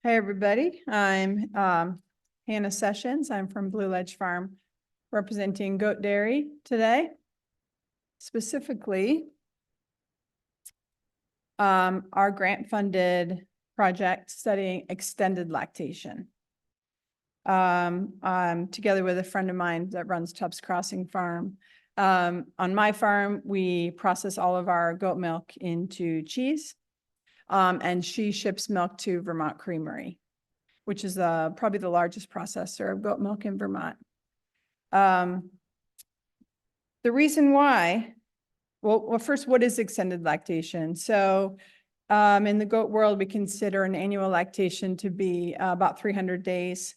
Hey, everybody. I'm Hannah Sessions. I'm from Blue Ledge Farm, representing goat dairy today. Specifically, our grant-funded project studying extended lactation. Together with a friend of mine that runs Tubbs Crossing Farm. On my farm, we process all of our goat milk into cheese, and she ships milk to Vermont Creamery, which is probably the largest processor of goat milk in Vermont. The reason why, well, first, what is extended lactation? So in the goat world, we consider an annual lactation to be about 300 days.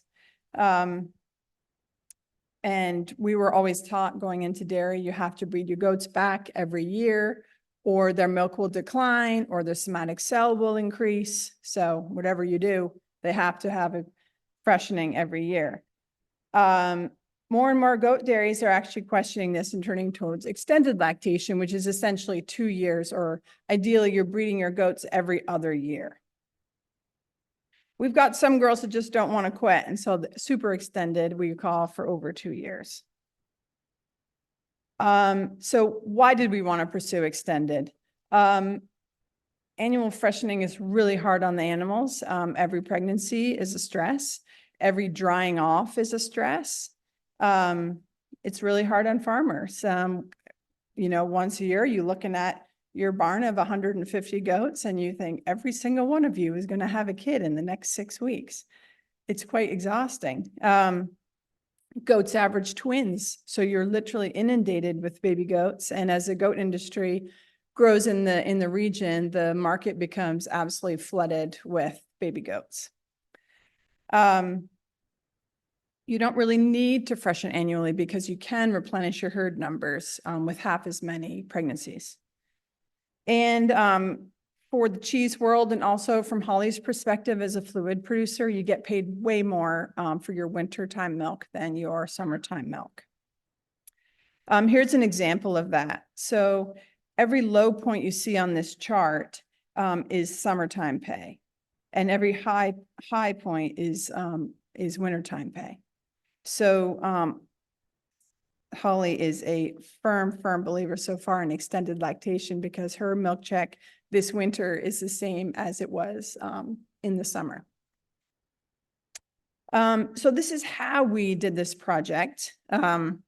And we were always taught going into dairy, you have to breed your goats back every year, or their milk will decline, or their somatic cell will increase. So whatever you do, they have to have a freshening every year. More and more goat dairies are actually questioning this and turning towards extended lactation, which is essentially 2 years, or ideally you're breeding your goats every other year. We've got some girls that just don't want to quit, and so the super extended we call for over 2 years. So why did we want to pursue extended? Annual freshening is really hard on the animals. Every pregnancy is a stress. Every drying off is a stress. It's really hard on farmers. Once a year, you're looking at your barn of 150 goats and you think every single one of you is going to have a kid in the next 6 weeks. It's quite exhausting. Goats average twins, so you're literally inundated with baby goats. And as the goat industry grows in the region, the market becomes absolutely flooded with baby goats. You don't really need to freshen annually because you can replenish your herd numbers with half as many pregnancies. And for the cheese world, and also from Holly's perspective as a fluid producer, you get paid way more for your wintertime milk than your summertime milk. Here's an example of that. So every low point you see on this chart is summertime pay, and every high point is wintertime pay. So Holly is a firm believer so far in extended lactation because her milk check this winter is the same as it was in the summer. So this is how we did this project. In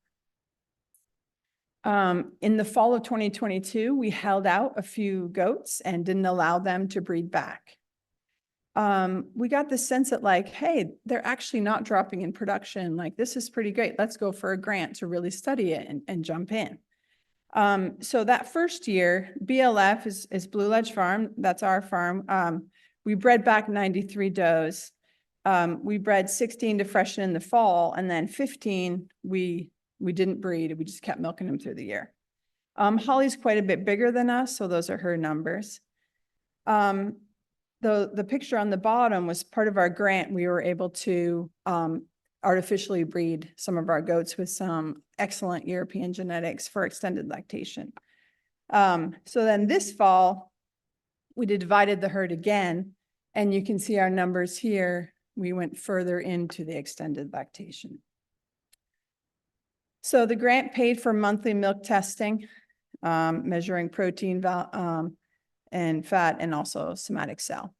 the fall of 2022, we held out a few goats and didn't allow them to breed back. We got the sense that like, hey, they're actually not dropping in production. Like, this is pretty great. Let's go for a grant to really study it and jump in. So that first year, BLF is Blue Ledge Farm. That's our farm. We bred back 93 does. We bred 16 to freshen in the fall, and then 15 we didn't breed. We just kept milking them through the year. Holly's quite a bit bigger than us, so those are her numbers. The picture on the bottom was part of our grant. We were able to artificially breed some of our goats with some excellent European genetics for extended lactation. So then this fall, we divided the herd again, and you can see our numbers here. We went further into the extended lactation. So the grant paid for monthly milk testing, measuring protein and fat, and also somatic cell.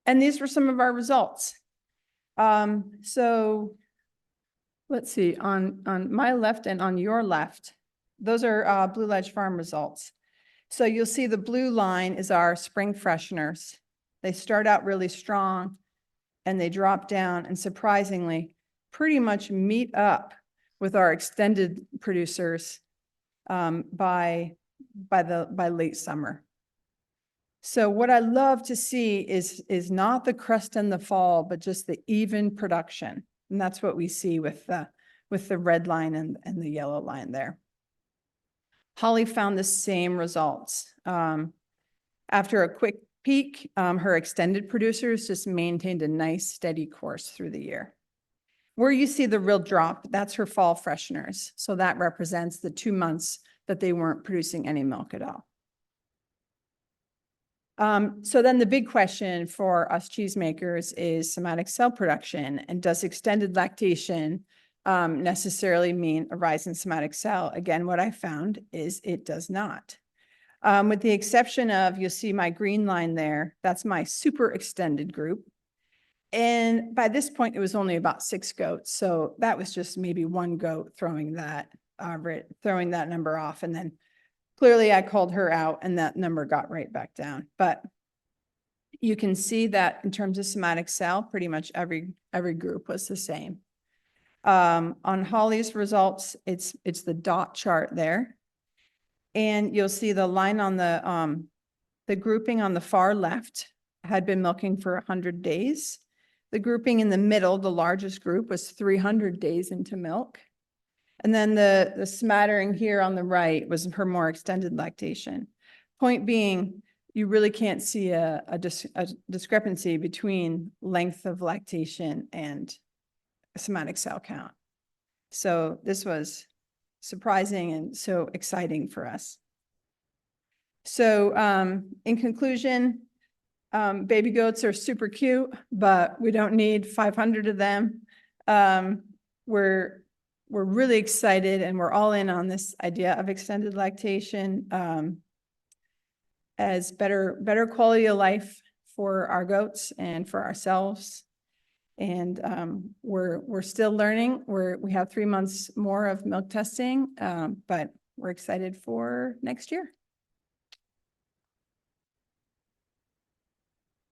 And these were some of our results. So let's see, on my left and on your left, those are Blue Ledge Farm results. So you'll see the blue line is our spring fresheners. They start out really strong and they drop down, and surprisingly, pretty much meet up with our extended producers by late summer. So what I love to see is not the crest in the fall, but just the even production. And that's what we see with the red line and the yellow line there. Holly found the same results. After a quick peak, her extended producers just maintained a nice steady course through the year. Where you see the real drop, that's her fall fresheners. So that represents the 2 months that they weren't producing any milk at all. So then the big question for us cheesemakers is somatic cell production, and does extended lactation necessarily mean a rise in somatic cell? Again, what I found is it does not. With the exception of, you'll see my green line there, that's my super extended group. And by this point, it was only about 6 goats. So that was just maybe 1 goat throwing that number off. And then clearly I called her out and that number got right back down. But you can see that in terms of somatic cell, pretty much every group was the same. On Holly's results, it's the dot chart there. And you'll see the line on the grouping on the far left had been milking for 100 days. The grouping in the middle, the largest group, was 300 days into milk. And then the smattering here on the right was her more extended lactation. Point being, you really can't see a discrepancy between length of lactation and somatic cell count. So this was surprising and so exciting for us. So in conclusion, baby goats are super cute, but we don't need 500 of them. We're really excited and we're all in on this idea of extended lactation as better quality of life for our goats and for ourselves. And we're still learning. We have 3 months more of milk testing, but we're excited for next year.